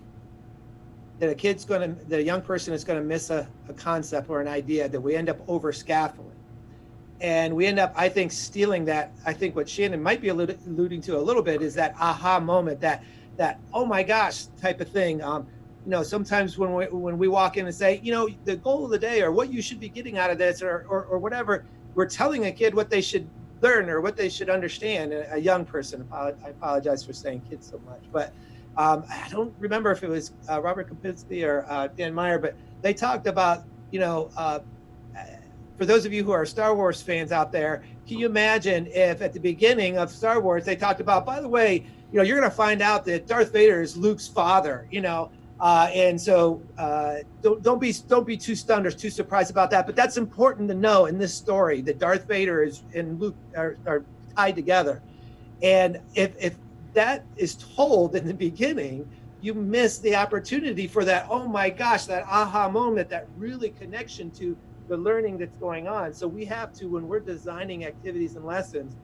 that a young person is going to miss a concept or an idea that we end up over scaffolding. And we end up, I think, stealing that. I think what Shannon might be alluding to a little bit is that aha moment, that oh my gosh type of thing. Sometimes when we walk in and say, the goal of the day, or what you should be getting out of this, or whatever, we're telling a kid what they should learn or what they should understand. A young person. I apologize for saying kids so much, but I don't remember if it was Robert Kapinski or Dan Meyer, but they talked about, for those of you who are Star Wars fans out there, can you imagine if at the beginning of Star Wars they talked about, by the way, you're going to find out that Darth Vader is Luke's father, and so don't be too stunned or too surprised about that. But that's important to know in this story, that Darth Vader and Luke are tied together. And if that is told in the beginning, you miss the opportunity for that, oh my gosh, that aha moment, that really connection to the learning that's going on. So we have to, when we're designing activities and lessons,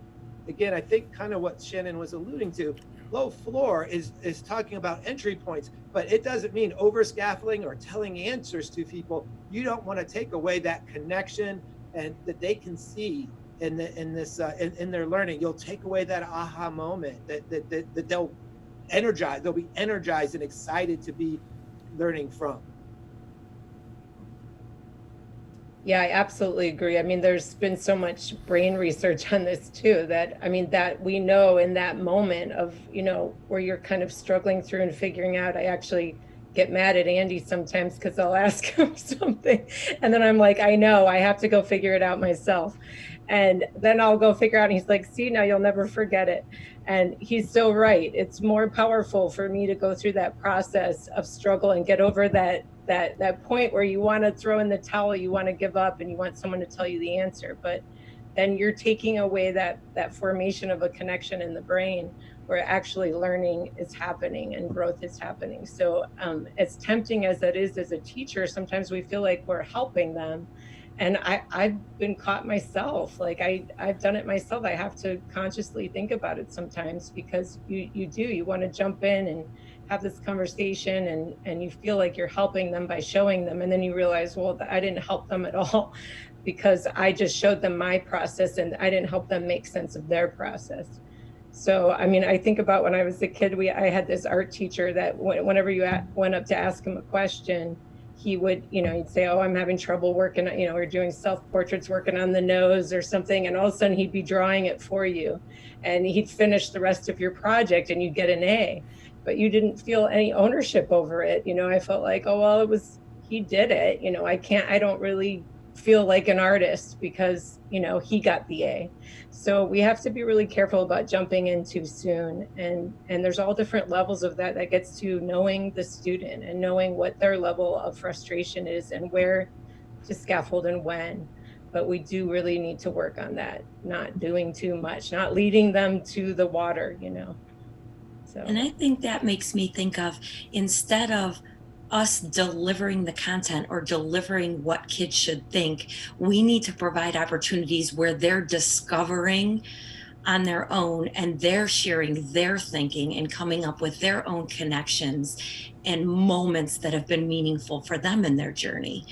again, I think kind of what Shannon was alluding to, low floor is talking about entry points, but it doesn't mean over scaffolding or telling answers to people. You don't want to take away that connection and that they can see in their learning. You'll take away that aha moment that they'll be energized and excited to be learning from. Yeah, I absolutely agree. I mean, there's been so much brain research on this too, that we know in that moment of, where you're kind of struggling through and figuring out. I actually get mad at Andy sometimes because I'll ask him something and then I'm like, I know, I have to go figure it out myself. And then I'll go figure out, and he's like, see, now you'll never forget it. And he's so right. It's more powerful for me to go through that process of struggle and get over that point where you want to throw in the towel, you want to give up, and you want someone to tell you the answer. But then you're taking away that formation of a connection in the brain where actually learning is happening and growth is happening. So as tempting as that is as a teacher, sometimes we feel like we're helping them. And I've been caught myself. Like I've done it myself. I have to consciously think about it sometimes, because you want to jump in and have this conversation and you feel like you're helping them by showing them. And then you realize, well, I didn't help them at all because I just showed them my process and I didn't help them make sense of their process. So, I mean, I think about when I was a kid, I had this art teacher that whenever you went up to ask him a question, he would, he'd say, oh, I'm having trouble working, we're doing self-portraits, working on the nose or something. And all of a sudden he'd be drawing it for you and he'd finish the rest of your project and you'd get an A, but you didn't feel any ownership over it. I felt like, oh, well, he did it. I don't really feel like an artist because, he got the A. So we have to be really careful about jumping in too soon. And there's all different levels of that gets to knowing the student and knowing what their level of frustration is and where to scaffold and when. But we do really need to work on that, not doing too much, not leading them to the water, So. And I think that makes me think of, instead of us delivering the content or delivering what kids should think, we need to provide opportunities where they're discovering on their own and they're sharing their thinking and coming up with their own connections and moments that have been meaningful for them in their journey.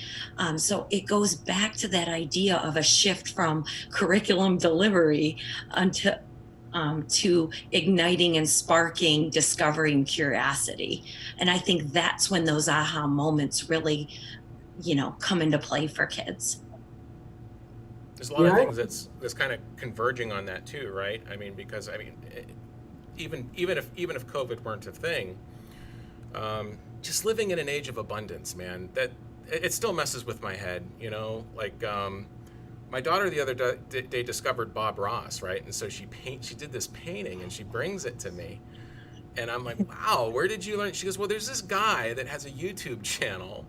So it goes back to that idea of a shift from curriculum delivery to igniting and sparking, discovering curiosity. And I think that's when those aha moments really, come into play for kids. There's a lot of things that's kind of converging on that too, right? Because even if COVID weren't a thing, just living in an age of abundance, man, that it still messes with my head, my daughter the other day discovered Bob Ross, right? And so she did this painting and she brings it to me. And I'm like, wow, where did you learn? She goes, well, there's this guy that has a YouTube channel.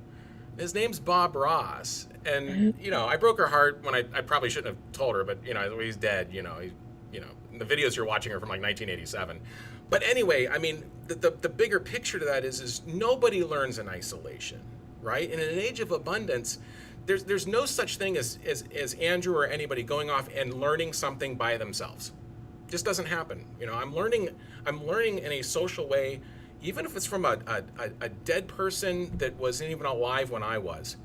His name's Bob Ross. And, I broke her heart when I probably shouldn't have told her, but, he's dead, the videos you're watching are from like 1987. But anyway, the bigger picture to that is nobody learns in isolation, right? And in an age of abundance, there's no such thing as Andrew or anybody going off and learning something by themselves. Just doesn't happen. I'm learning in a social way, even if it's from a dead person that wasn't even alive when I was.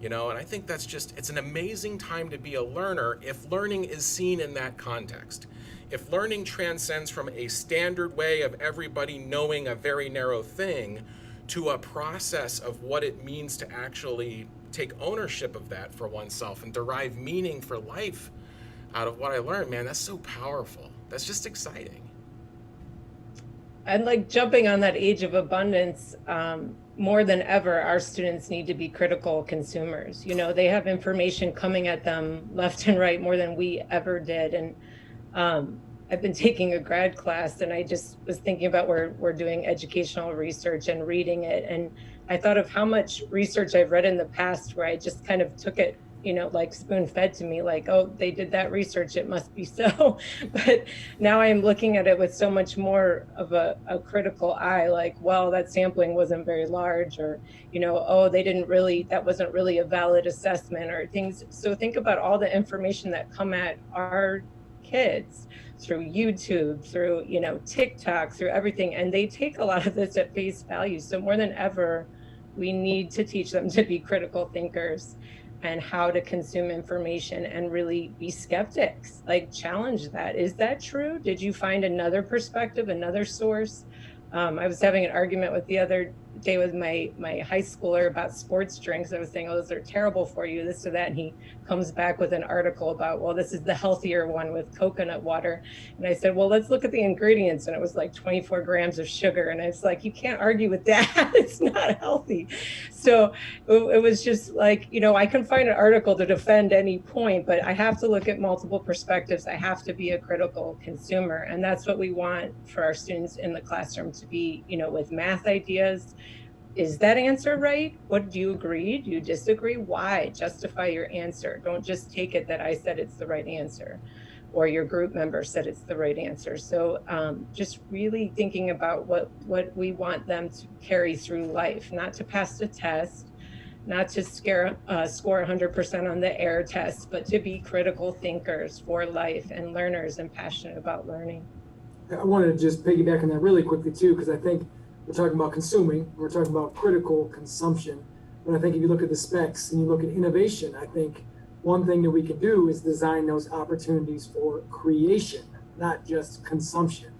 And I think it's an amazing time to be a learner if learning is seen in that context. If learning transcends from a standard way of everybody knowing a very narrow thing to a process of what it means to actually take ownership of that for oneself and derive meaning for life out of what I learned, man, that's so powerful. That's just exciting. And like jumping on that age of abundance, more than ever, our students need to be critical consumers. They have information coming at them left and right more than we ever did. And I've been taking a grad class and I just was thinking about we're doing educational research and reading it. And I thought of how much research I've read in the past where I just kind of took it, like spoon fed to me, like, oh, they did that research, it must be so. But now I'm looking at it with so much more of a critical eye, like, well, that sampling wasn't very large, or, oh, that wasn't really a valid assessment or things. So think about all the information that come at our kids through YouTube, through, TikTok, through everything. And they take a lot of this at face value. So more than ever, we need to teach them to be critical thinkers and how to consume information and really be skeptics, like challenge that. Is that true? Did you find another perspective, another source? I was having an argument with the other day with my high schooler about sports drinks. I was saying, oh, those are terrible for you, this or that. And he comes back with an article about, well, this is the healthier one with coconut water. And I said, well, let's look at the ingredients. And it was like 24 grams of sugar. And it's like, you can't argue with that. It's not healthy. So it was just like, I can find an article to defend any point, but I have to look at multiple perspectives. I have to be a critical consumer. And that's what we want for our students in the classroom to be, with math ideas. Is that answer right? What, do you agree? Do you disagree? Why? Justify your answer. Don't just take it that I said it's the right answer or your group member said it's the right answer. So just really thinking about what we want them to carry through life, not to pass a test, not to score 100% on the AIR test, but to be critical thinkers for life and learners and passionate about learning. I wanted to just piggyback on that really quickly too, because I think we're talking about consuming, we're talking about critical consumption. But I think if you look at the specs and you look at innovation, I think one thing that we can do is design those opportunities for creation, not just consumption.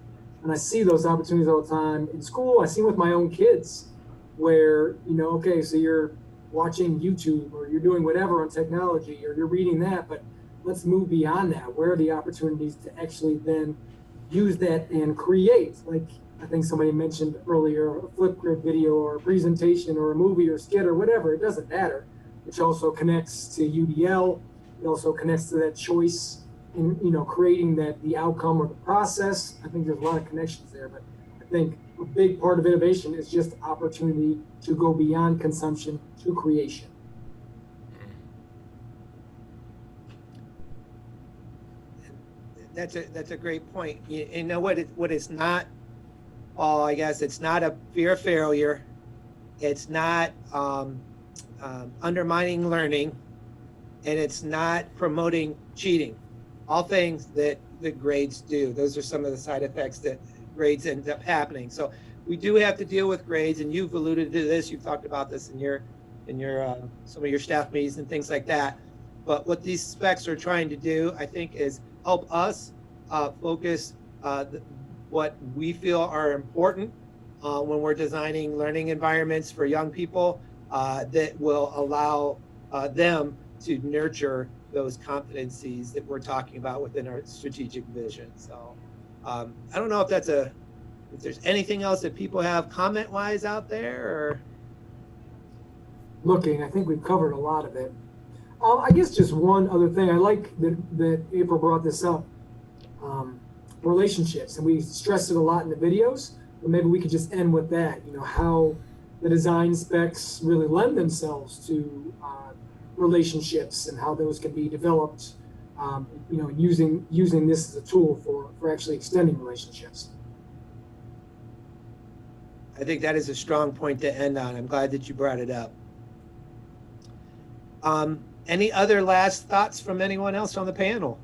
And I see those opportunities all the time in school. I see them with my own kids where, okay, so you're watching YouTube or you're doing whatever on technology or you're reading that, but let's move beyond that. Where are the opportunities to actually then use that and create, like I think somebody mentioned earlier, a Flipgrid video or a presentation or a movie or skit or whatever, it doesn't matter, which also connects to UDL. It also connects to that choice in, you know, creating that the outcome or the process. I think there's a lot of connections there, but I think a big part of innovation is just opportunity to go beyond consumption to creation. That's a great point. You know what it's not, Paul, I guess it's not a fear of failure. It's not undermining learning, and it's not promoting cheating. All things that grades do. Those are some of the side effects that grades end up happening. So we do have to deal with grades, and you've alluded to this. You've talked about this in your some of your staff meetings and things like that. But what these specs are trying to do, I think, is help us focus what we feel are important when we're designing learning environments for young people that will allow them to nurture those competencies that we're talking about within our strategic vision. So I don't know if there's anything else that people have comment wise out there, or Looking, I think we've covered a lot of it. I guess just one other thing, I like that April brought this up, relationships, and we stressed it a lot in the videos, but maybe we could just end with that, you know, how the design specs really lend themselves to relationships and how those can be developed, you know, using this as a tool for actually extending relationships. I think that is a strong point to end on. I'm glad that you brought it up. Any other last thoughts from anyone else on the panel?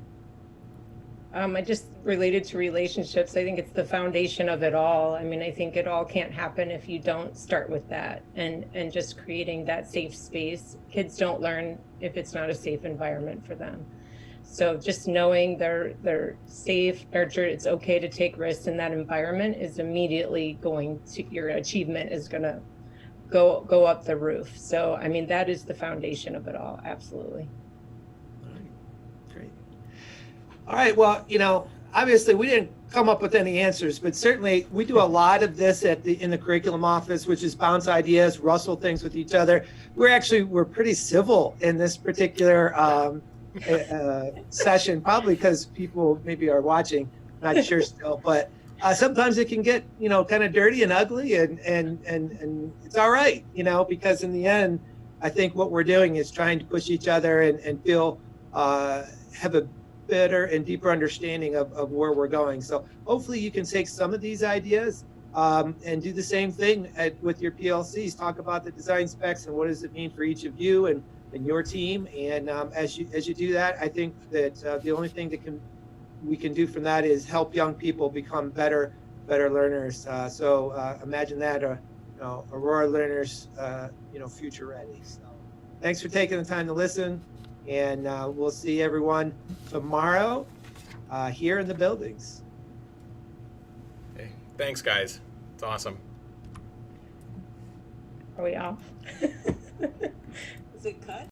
I just related to relationships. I think it's the foundation of it all. I mean, I think it all can't happen if you don't start with that and just creating that safe space. Kids don't learn if it's not a safe environment for them. So just knowing they're safe, nurtured, it's okay to take risks in that environment is immediately going to, your achievement is going to go up the roof. So, I mean, that is the foundation of it all. Absolutely. All right, great. All right, well, you know, obviously we didn't come up with any answers, but certainly we do a lot of this in the curriculum office, which is bounce ideas, rustle things with each other. We're pretty civil in this particular session, probably because people maybe are watching, not sure still, but sometimes it can get, you know, kind of dirty and ugly, and it's all right, you know, because in the end, I think what we're doing is trying to push each other and feel have a better and deeper understanding of where we're going. So hopefully you can take some of these ideas and do the same thing with your PLCs. Talk about the design specs and what does it mean for each of you and your team. And as you do that, I think that the only thing that we can do from that is help young people become better learners. So imagine that, you know, Aurora learners, you know, future ready. So thanks for taking the time to listen, and we'll see everyone tomorrow here in the buildings. Hey, thanks, guys. It's awesome. Are we off? Is it cut?